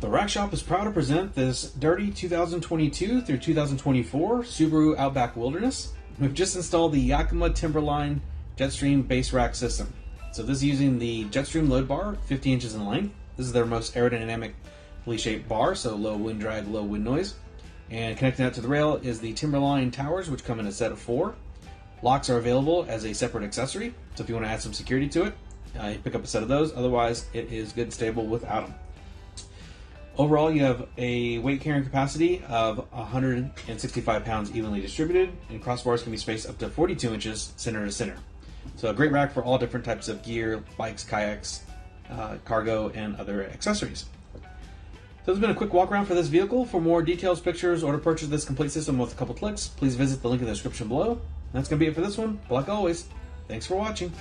The Rack Shop is proud to present this dirty 2022 through 2024 Subaru Outback Wilderness. We've just installed the Yakima TimberLine JetStream base rack system. So this is using the JetStream load bar, 50 inches in length. This is their most aerodynamically shaped bar, so low wind drag, low wind noise. And connecting that to the rail is the TimberLine towers, which come in a set of 4. Locks are available as a separate accessory, so if you want to add some security to it, you pick up a set of those. Otherwise, it is good and stable without them. Overall, you have a weight carrying capacity of 165 pounds evenly distributed, and crossbars can be spaced up to 42 inches center to center. So a great rack for all different types of gear, bikes, kayaks, cargo, and other accessories. So this has been a quick walk around for this vehicle. For more details, pictures, or to purchase this complete system with a couple clicks, please visit the link in the description below. And that's going to be it for this one. But like always, thanks for watching.